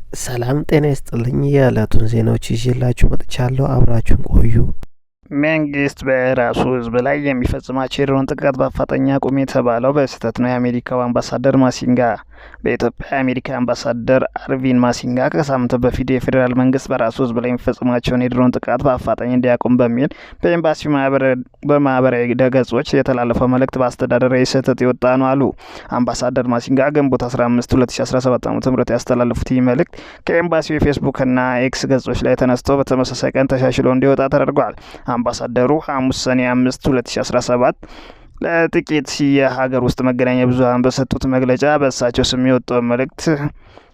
ሰላም ጤና ይስጥልኝ። የዕለቱን ዜናዎች ይዤላችሁ መጥቻለሁ። አብራችሁን ቆዩ። መንግስት በራሱ ህዝብ ላይ የሚፈጽማቸው የድሮን ጥቃት በአፋጣኝ አቁም የተባለው በስህተት ነው። የአሜሪካው አምባሳደር ማሲንጋ በኢትዮጵያ የአሜሪካ አምባሳደር አርቪን ማሲንጋ ከሳምንት በፊት የፌዴራል መንግስት በራሱ ህዝብ ላይ የሚፈጽማቸውን የድሮን ጥቃት በአፋጣኝ እንዲያቆም በሚል በኤምባሲው በማህበራዊ ገጾች የተላለፈው መልእክት በአስተዳደራዊ ስህተት የወጣ ነው አሉ። አምባሳደር ማሲንጋ ግንቦት 15 2017 ዓ.ም ያስተላለፉት ይህ መልእክት ከኤምባሲው የፌስቡክና ኤክስ ገጾች ላይ ተነስቶ በተመሳሳይ ቀን ተሻሽሎ እንዲወጣ ተደርጓል። አምባሳደሩ ሐሙስ ሰኔ 5 2017 ለጥቂት የሀገር ውስጥ መገናኛ ብዙኃን በሰጡት መግለጫ በእሳቸው ስም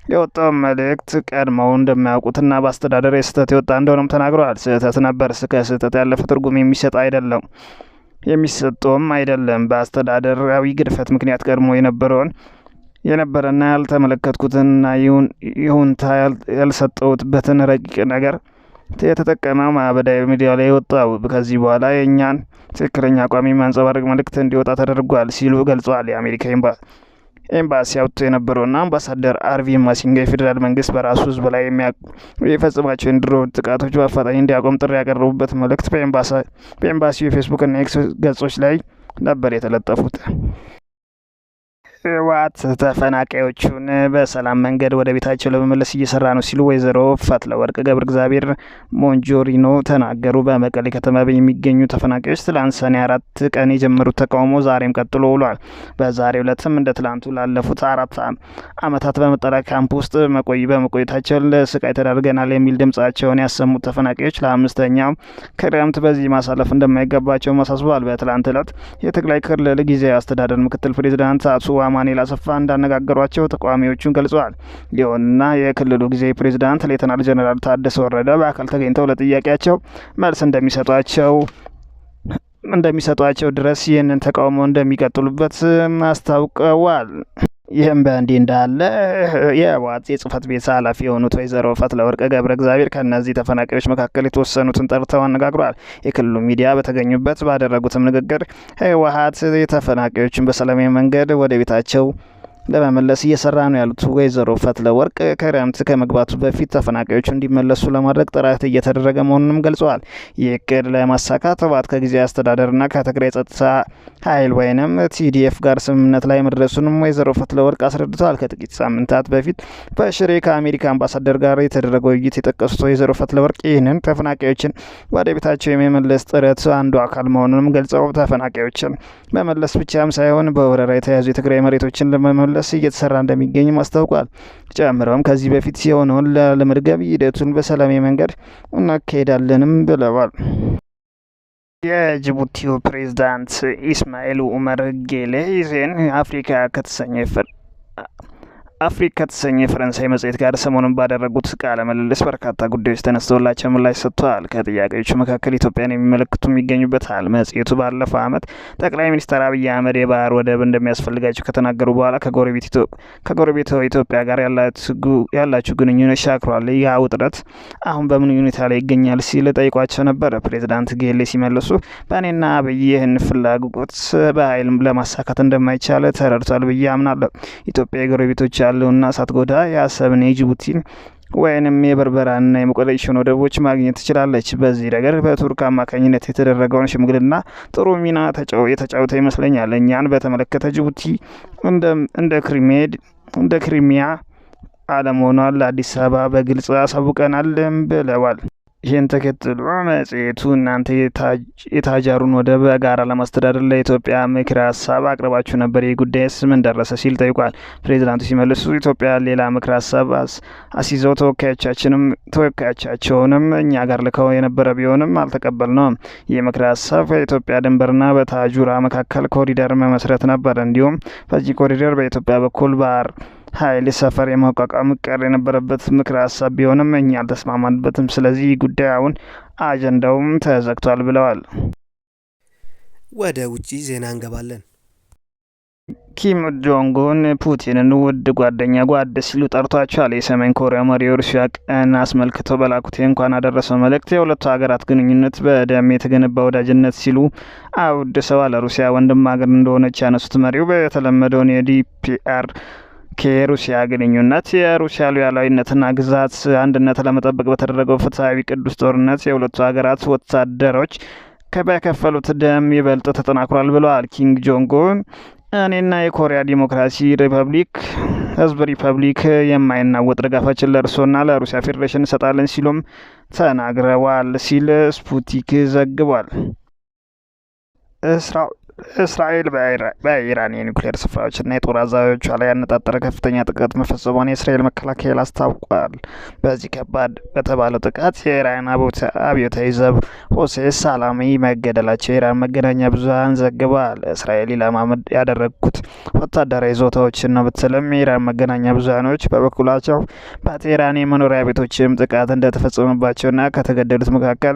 የወጣው መልእክት ቀድመው እንደማያውቁትና በአስተዳደር ስህተት የወጣ እንደሆነም ተናግረዋል። ስህተት ነበር፣ ከስህተት ያለፈ ትርጉም የሚሰጠውም አይደለም። በአስተዳደራዊ ግድፈት ምክንያት ቀድሞ የነበረና ያልተመለከትኩትና ይሁንታ ያልሰጠውበትን ረቂቅ ነገር የተጠቀመው ማህበራዊ ሚዲያ ላይ ወጣው። ከዚህ በኋላ የእኛን ትክክለኛ አቋም የሚያንጸባርቅ መልእክት እንዲወጣ ተደርጓል ሲሉ ገልጸዋል። የአሜሪካ ኤምባሲ አውጥቶ የነበረውና አምባሳደር አርቪን ማሲንጋ የፌዴራል መንግስት በራሱ ህዝብ ላይ የሚፈጽማቸው የድሮን ጥቃቶች በአፋጣኝ እንዲያቆም ጥሪ ያቀረቡበት መልእክት በኤምባሲው የፌስቡክና ኤክስ ገጾች ላይ ነበር የተለጠፉት። ህወሓት ተፈናቃዮቹን በሰላም መንገድ ወደ ቤታቸው ለመመለስ እየሰራ ነው ሲሉ ወይዘሮ ፈትለወርቅ ገብረ እግዚአብሔር ሞንጆሪኖ ተናገሩ። በመቀሌ ከተማ የሚገኙ ተፈናቃዮች ትላንት ሰኔ 4 ቀን የጀመሩት ተቃውሞ ዛሬም ቀጥሎ ውሏል። በዛሬው ዕለትም እንደ ትላንቱ ላለፉት 4 ዓመታት በመጠለያ ካምፕ ውስጥ በመቆየታቸው ለስቃይ ተዳርገናል የሚል ድምጻቸውን ያሰሙት ተፈናቃዮች ለአምስተኛው ክረምት በዚህ ማሳለፍ እንደማይገባቸው አሳስበዋል። በትላንት ዕለት የትግራይ ክልል ጊዜያዊ አስተዳደር ምክትል ፕሬዚዳንት አቶ ማኔላ ሰፋ እንዳነጋገሯቸው ተቃዋሚዎቹን ገልጸዋል። ይሁንና የክልሉ ጊዜያዊ ፕሬዝዳንት ሌተናል ጀነራል ታደሰ ወረደ በአካል ተገኝተው ለጥያቄያቸው መልስ እንደሚሰጧቸው ድረስ ይህንን ተቃውሞ እንደሚቀጥሉበት አስታውቀዋል። ይህም በእንዲህ እንዳለ የህወሓት የጽህፈት ቤት ኃላፊ የሆኑት ወይዘሮ ፈትለወርቅ ገብረ እግዚአብሔር ከእነዚህ ተፈናቃዮች መካከል የተወሰኑትን ጠርተው አነጋግረዋል። የክልሉ ሚዲያ በተገኙበት ባደረጉትም ንግግር ህወሓት ተፈናቃዮችን በሰላማዊ መንገድ ወደ ቤታቸው ለመመለስ እየሰራ ነው ያሉት ወይዘሮ ፈትለወርቅ ክረምት ከመግባቱ በፊት ተፈናቃዮቹ እንዲመለሱ ለማድረግ ጥረት እየተደረገ መሆኑንም ገልጸዋል። ይህ እቅድ ለማሳካት ህወሓት ከጊዜያዊ አስተዳደርና ከትግራይ ጸጥታ ኃይል ወይንም ቲዲኤፍ ጋር ስምምነት ላይ መድረሱንም ወይዘሮ ፈትለወርቅ አስረድተዋል። ከጥቂት ሳምንታት በፊት በሽሬ ከአሜሪካ አምባሳደር ጋር የተደረገው ውይይት የጠቀሱት ወይዘሮ ፈትለወርቅ ይህንን ተፈናቃዮችን ወደ ቤታቸው የመመለስ ጥረት አንዱ አካል መሆኑንም ገልጸው ተፈናቃዮችን መመለስ ብቻም ሳይሆን በወረራ የተያዙ የትግራይ መሬቶችን ለመመለስ እየተሰራ እንደሚገኝም አስታውቋል። ጨምረውም ከዚህ በፊት የሆነውን ለመድገም ሂደቱን በሰላማዊ መንገድ እናካሄዳለንም ብለዋል። የጅቡቲው ፕሬዝዳንት ኢስማኤል ኡመር ጌሌ ይህን አፍሪካ ከተሰኘ የፈረንሳይ መጽሔት ጋር ሰሞኑን ባደረጉት ቃለ ምልልስ በርካታ ጉዳዮች ተነስተውላቸው ምላሽ ሰጥተዋል። ከጥያቄዎቹ መካከል ኢትዮጵያን የሚመለከቱም ይገኙበታል። መጽሔቱ ባለፈው ዓመት ጠቅላይ ሚኒስትር አብይ አህመድ የባህር ወደብ እንደሚያስፈልጋቸው ከተናገሩ በኋላ ከጎረቤቷ ኢትዮጵያ ጋር ያላችሁ ግንኙነት ሻክሯል፣ ያ ውጥረት አሁን በምን ሁኔታ ላይ ይገኛል ሲል ጠይቋቸው ነበር። ፕሬዝዳንት ጌሌ ሲመልሱ በእኔና አብይ ይህን ፍላጎት በኃይል ለማሳካት እንደማይቻል ተረድቷል ብዬ አምናለሁ። ኢትዮጵያ የጎረቤቶች ያለውና ሳትጎዳ የአሰብን የጅቡቲን ወይንም የበርበራና የሞቃዲሾን ወደቦች ማግኘት ትችላለች። በዚህ ረገድ በቱርክ አማካኝነት የተደረገውን ሽምግልና ጥሩ ሚና የተጫወተ ይመስለኛል። እኛን በተመለከተ ጅቡቲ እንደ ክሪሚያ አለመሆኗን ለአዲስ አበባ በግልጽ አሳውቀናል ብለዋል። ይህን ተከትሎ መጽሔቱ እናንተ የታጃሩን ወደብ በጋራ ለማስተዳደር ለኢትዮጵያ ምክረ ሀሳብ አቅርባችሁ ነበር፣ ይህ ጉዳይስ ምን ደረሰ ሲል ጠይቋል። ፕሬዚዳንቱ ሲመልሱ ኢትዮጵያ ሌላ ምክረ ሀሳብ አስይዘው ተወካዮቻቸውንም እኛ ጋር ልከው የነበረ ቢሆንም አልተቀበልነውም። ይህ ምክረ ሀሳብ በኢትዮጵያ ድንበርና በታጁራ መካከል ኮሪደር መመስረት ነበር። እንዲሁም በዚህ ኮሪደር በኢትዮጵያ በኩል ባህር ኃይል ሰፈር የማቋቋም እቅድ የነበረበት ምክረ ሀሳብ ቢሆንም እኛ አልተስማማንበትም። ስለዚህ ጉዳይ አሁን አጀንዳውም ተዘግቷል ብለዋል። ወደ ውጪ ዜና እንገባለን። ኪም ጆንግ ኡን ፑቲንን ውድ ጓደኛ ሲሉ ጠርቷቸዋል። የሰሜን ኮሪያ መሪ የሩሲያ ቀን አስመልክተው በላኩት እንኳን አደረሰው መልእክት የሁለቱ ሀገራት ግንኙነት በደም የተገነባ ወዳጅነት ሲሉ አውድሰዋል። ሩሲያ ወንድም ሀገር እንደሆነች ያነሱት መሪው በተለመደውን የዲፒአር ከሩሲያ ግንኙነት የሩሲያ ሉዓላዊነትና ግዛት አንድነት ለመጠበቅ በተደረገው ፍትሐዊ ቅዱስ ጦርነት የሁለቱ ሀገራት ወታደሮች በከፈሉት ደም ይበልጥ ተጠናክሯል ብለዋል ኪንግ ጆንግ ኡን። እኔና የኮሪያ ዲሞክራሲ ሪፐብሊክ ህዝብ ሪፐብሊክ የማይናወጥ ድጋፋችን ለእርሶና ለሩሲያ ፌዴሬሽን እንሰጣለን ሲሉም ተናግረዋል ሲል ስፑትኒክ ዘግቧል። እስራኤል በኢራን የኒውክሌር ስፍራዎችና የጦር አዛዦቿ ላይ ያነጣጠረ ከፍተኛ ጥቃት መፈጸሟን የእስራኤል መከላከያ አስታውቋል። በዚህ ከባድ በተባለው ጥቃት የኢራን አብዮታዊ ዘብ ሆሴን ሳላሚ መገደላቸው የኢራን መገናኛ ብዙኃን ዘግበዋል። እስራኤል ኢላማ ያደረጉት ወታደራዊ ይዞታዎችን ነው ብትልም የኢራን መገናኛ ብዙኃኖች በበኩላቸው በቴህራን የመኖሪያ ቤቶችም ጥቃት እንደተፈጸመባቸውና ከተገደሉት መካከል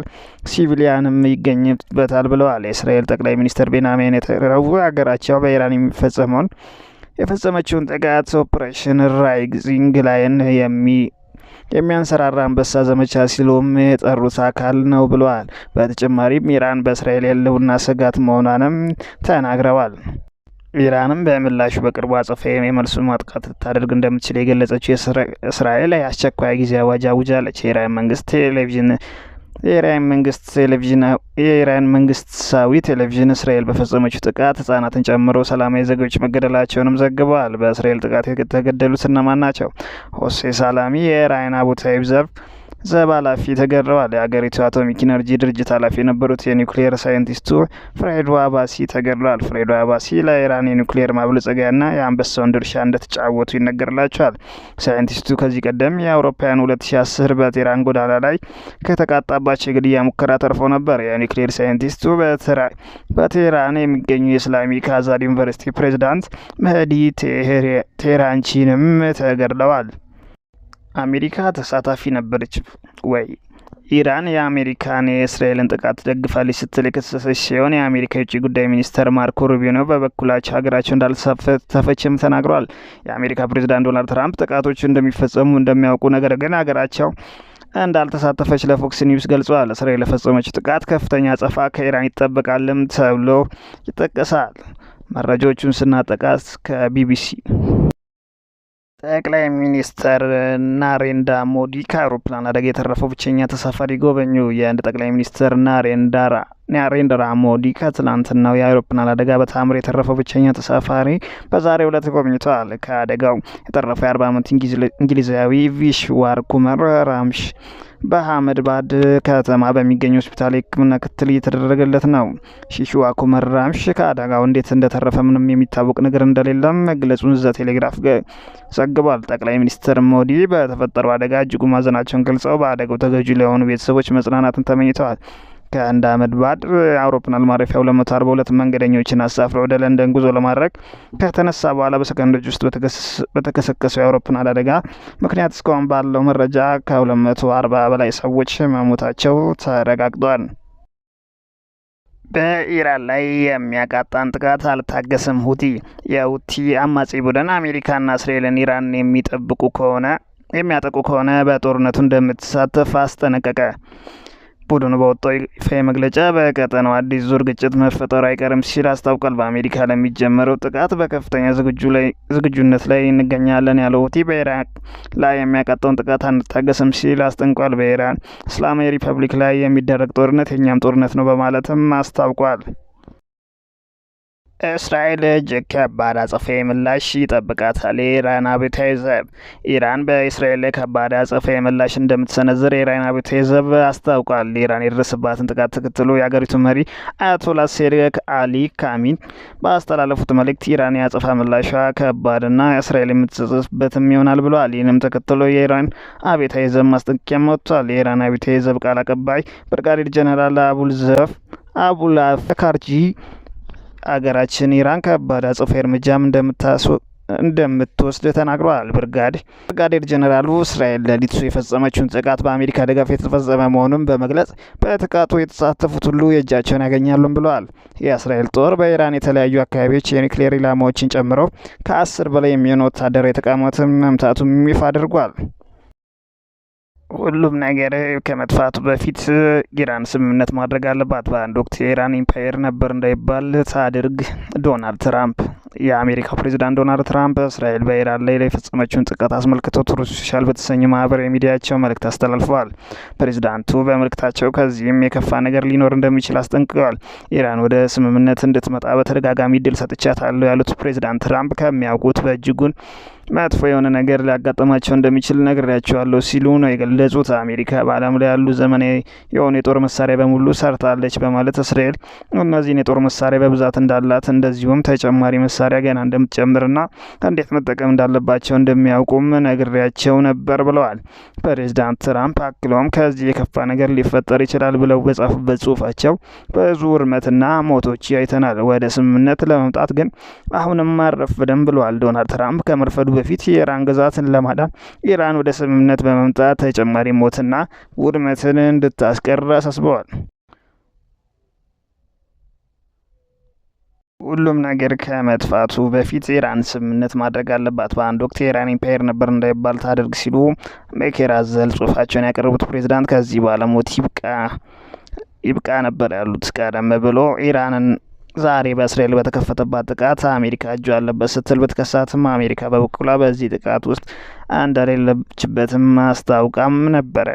ሲቪሊያንም ይገኝበታል ብለዋል። የእስራኤል ጠቅላይ ሚኒስትር ቤንያሚን ኔታንያሁ ሀገራቸው በኢራን የፈጸመችውን ጥቃት ኦፕሬሽን ራይዚንግ ላይን የሚያንሰራራ አንበሳ ዘመቻ ሲሉም የጠሩት አካል ነው ብለዋል። በተጨማሪም ኢራን በእስራኤል የህልውና ስጋት መሆኗንም ተናግረዋል። ኢራንም በምላሹ በቅርቡ አጸፋዊ የመልስ ማጥቃት ልታደርግ እንደምትችል የገለጸችው እስራኤል የአስቸኳይ ጊዜ አዋጅ አውጃለች። የኢራን መንግስታዊ ቴሌቪዥን እስራኤል በፈጸመችው ጥቃት ህጻናትን ጨምሮ ሰላማዊ ዜጎች መገደላቸውንም ዘግበዋል። በእስራኤል ጥቃት የተገደሉት እነማን ናቸው? ሆሴን ሳላሚ የኢራን አብዮታዊ ዘብ ኃላፊ ተገድለዋል። የአገሪቱ አቶሚክ ኢነርጂ ድርጅት ኃላፊ የነበሩት የኒውክሌር ሳይንቲስቱ ፍሬዶ አባሲ ተገድለዋል። ፍሬዶ አባሲ ለኢራን የኒውክሌር ማበልጸጊያና የአንበሳውን ድርሻ እንደተጫወቱ ይነገርላቸዋል። ሳይንቲስቱ ከዚህ ቀደም የአውሮፓውያን 2010 በቴህራን ጎዳና ላይ ከተቃጣባቸው የግድያ ሙከራ ተርፈው ነበር። የኒውክሌር ሳይንቲስቱ በቴህራን የሚገኙ የኢስላሚክ አዛድ ዩኒቨርሲቲ ፕሬዚዳንት መህዲ ቴህራንቺንም ተገድለዋል። አሜሪካ ተሳታፊ ነበረች ወይ? ኢራን የአሜሪካን የእስራኤልን ጥቃት ደግፋለች ስትል የከሰሰች ሲሆን የአሜሪካ የውጭ ጉዳይ ሚኒስተር ማርኮ ሩቢዮ በበኩላቸው ሀገራቸው እንዳልተሳተፈችም ተናግረዋል። የአሜሪካ ፕሬዚዳንት ዶናልድ ትራምፕ ጥቃቶቹ እንደሚፈጸሙ እንደሚያውቁ ነገር ግን ሀገራቸው እንዳልተሳተፈች ለፎክስ ኒውስ ገልጸዋል። እስራኤል ለፈጸመችው ጥቃት ከፍተኛ አጸፋ ከኢራን ይጠበቃልም ተብሎ ይጠቀሳል። መረጃዎቹን ስናጠቃስ ከቢቢሲ ጠቅላይ ሚኒስትር ናሬንድራ ሞዲ ከአውሮፕላን አደጋ የተረፈው ብቸኛ ተሳፋሪ ጎበኙ። የህንድ ጠቅላይ ሚኒስትር ናሬንድራ ሞዲ ከትላንትናው የአውሮፕላን አደጋ በታምር የተረፈው ብቸኛ ተሳፋሪ በዛሬው ዕለት ጎብኝተዋል። ከአደጋው የተረፈው የ40 ዓመት እንግሊዛዊ ቪሽዋር ኩመር ራምሽ በአህመዳባድ ከተማ በሚገኝ ሆስፒታል የሕክምና ክትትል እየተደረገለት ነው። ሺሽዋ ኩመር ራምሽ ከአደጋው እንዴት እንደተረፈ ምንም የሚታወቅ ነገር እንደሌለም መግለጹን ዘ ቴሌግራፍ ዘግቧል። ጠቅላይ ሚኒስትር ሞዲ በተፈጠረው አደጋ እጅጉ ማዘናቸውን ገልጸው በአደጋው ተጎጂ ለሆኑ ቤተሰቦች መጽናናትን ተመኝተዋል። ከህንድ አህመዳባድ አውሮፕላን ማረፊያ 242 መንገደኞችን አሳፍረው ወደ ለንደን ጉዞ ለማድረግ ከተነሳ በኋላ በሰከንዶች ውስጥ በተከሰከሰው የአውሮፕላን አደጋ ምክንያት እስካሁን ባለው መረጃ ከ240 በላይ ሰዎች መሞታቸው ተረጋግጧል። በኢራን ላይ የሚያቃጣን ጥቃት አልታገሰም። የሁቲ አማጺ ቡድን አሜሪካና እስራኤልን ኢራን የሚያጠቁ ከሆነ በጦርነቱ እንደምትሳተፍ አስጠነቀቀ። ቡድኑ በወጣው ይፋዊ መግለጫ በቀጠናው አዲስ ዙር ግጭት መፈጠሩ አይቀርም ሲል አስታውቋል። በአሜሪካ ለሚጀመረው ጥቃት በከፍተኛ ዝግጁነት ላይ እንገኛለን ያለው ሁቲ በኢራን ላይ የሚያቃጣውን ጥቃት አንታገስም ሲል አስጠንቋል። በኢራን እስላማዊ ሪፐብሊክ ላይ የሚደረግ ጦርነት የእኛም ጦርነት ነው በማለትም አስታውቋል። እስራኤል እጅግ ከባድ አጸፋዊ ምላሽ ይጠብቃታል። የኢራን አብዮታዊ ዘብ ኢራን በእስራኤል ላይ ከባድ አጸፋዊ ምላሽ እንደምትሰነዝር የኢራን አብዮታዊ ዘብ አስታውቋል። ኢራን የደረሰባትን ጥቃት ተከትሎ የአገሪቱ መሪ አያቶላ ሴሪክ አሊ ካሚኒ ባስተላለፉት መልእክት ኢራን የአጸፋ ምላሿ ከባድና እስራኤል የምትጸጸትበትም ይሆናል ብለዋል። ይህንም ተከትሎ የኢራን አብዮታዊ ዘብ ማስጠንቀቂያ ወጥቷል። የኢራን አብዮታዊ ዘብ ቃል አቀባይ ብርጋዴር ጀነራል አቡላፈካርጂ አገራችን ኢራን ከባድ አጸፋዊ እርምጃም እንደምትወስድ ተናግረዋል። ብርጋዴር ጀነራሉ እስራኤል ሌሊቱ የፈጸመችውን ጥቃት በአሜሪካ ድጋፍ የተፈጸመ መሆኑን በመግለጽ በጥቃቱ የተሳተፉት ሁሉ የእጃቸውን ያገኛሉም ብለዋል። የእስራኤል ጦር በኢራን የተለያዩ አካባቢዎች የኒውክሌር ኢላማዎችን ጨምሮ ከ10 በላይ የሚሆኑ ወታደራዊ ተቋማትን መምታቱም ይፋ አድርጓል። ሁሉም ነገር ከመጥፋቱ በፊት ኢራን ስምምነት ማድረግ አለባት። በአንድ ወቅት የኢራን ኢምፓየር ነበር እንዳይባል ታድርግ ዶናልድ ትራምፕ። የአሜሪካው ፕሬዚዳንት ዶናልድ ትራምፕ እስራኤል በኢራን ላይ የፈጸመችውን ጥቃት አስመልክተው ትሩዝ ሶሻል በተሰኘ ማህበራዊ ሚዲያቸው መልእክት አስተላልፈዋል። ፕሬዚዳንቱ በመልእክታቸው ከዚህም የከፋ ነገር ሊኖር እንደሚችል አስጠንቅቀዋል። ኢራን ወደ ስምምነት እንድትመጣ በተደጋጋሚ እድል ሰጥቻታለሁ ያሉት ፕሬዚዳንት ትራምፕ ከሚያውቁት በእጅጉን መጥፎ የሆነ ነገር ሊያጋጥማቸው እንደሚችል ነግሬያቸዋለሁ ሲሉ ነው የገለጹት። አሜሪካ በዓለም ላይ ያሉ ዘመናዊ የሆኑ የጦር መሳሪያ በሙሉ ሰርታለች በማለት እስራኤል እነዚህን የጦር መሳሪያ በብዛት እንዳላት እንደዚሁም ተጨማሪ መሳሪያ ገና እንደምትጨምርና እንዴት መጠቀም እንዳለባቸው እንደሚያውቁም ነግሬያቸው ነበር ብለዋል። ፕሬዚዳንት ትራምፕ አክለውም ከዚህ የከፋ ነገር ሊፈጠር ይችላል ብለው በጻፉበት ጽሁፋቸው ብዙ ውድመትና ሞቶች አይተናል፣ ወደ ስምምነት ለመምጣት ግን አሁንም አልረፈደም ብለዋል። ዶናልድ ትራምፕ ከመርፈዱ በፊት የኢራን ግዛትን ለማዳን ኢራን ወደ ስምምነት በመምጣት ተጨማሪ ሞትና ውድመትን እንድታስቀር አሳስበዋል። ሁሉም ነገር ከመጥፋቱ በፊት ኢራን ስምምነት ማድረግ አለባት። በአንድ ወቅት የኢራን ኢምፓየር ነበር እንዳይባል ታደርግ ሲሉ ምክር አዘል ጽሁፋቸውን ያቀረቡት ፕሬዚዳንት ከዚህ ባለሞት ይብቃ ነበር ያሉት። ቀደም ብሎ ኢራንን ዛሬ በእስራኤል በተከፈተባት ጥቃት አሜሪካ እጁ አለበት ስትል ብትከሳትም አሜሪካ በበኩሏ በዚህ ጥቃት ውስጥ እንደሌለችበትም አስታውቃም ነበረ።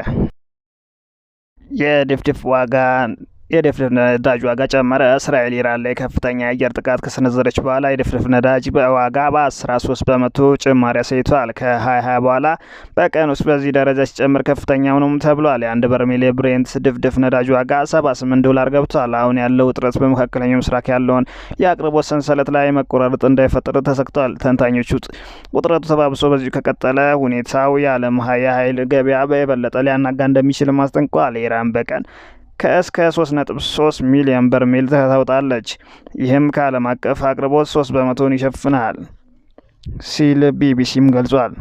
የድፍድፍ ነዳጅ ዋጋ ጨመረ። እስራኤል ኢራን ላይ ከፍተኛ የአየር ጥቃት ከሰነዘረች በኋላ የድፍድፍ ነዳጅ በዋጋ በ13 በመቶ ጭማሪ አሳይቷል። ከ2020 በኋላ በቀን ውስጥ በዚህ ደረጃ ሲጨምር ከፍተኛው ነው ተብሏል። የአንድ በርሜል የብሬንት ድፍድፍ ነዳጅ ዋጋ $78 ገብቷል። አሁን ያለው ውጥረት በመካከለኛው ምስራቅ ያለውን የአቅርቦት ሰንሰለት ላይ መቆራረጥ እንዳይፈጠር ተሰግቷል። ተንታኞቹ ውጥረቱ ተባብሶ በዚሁ ከቀጠለ ሁኔታው የዓለም የኃይል ገበያ በየበለጠ ሊያናጋ እንደሚችልም አስጠንቅቋል። ኢራን በቀን እስከ 3.3 ሚሊዮን በርሜል ታወጣለች። ይህም ከዓለም አቀፍ አቅርቦት 3 በመቶን ይሸፍናል ሲል ቢቢሲም ገልጿል።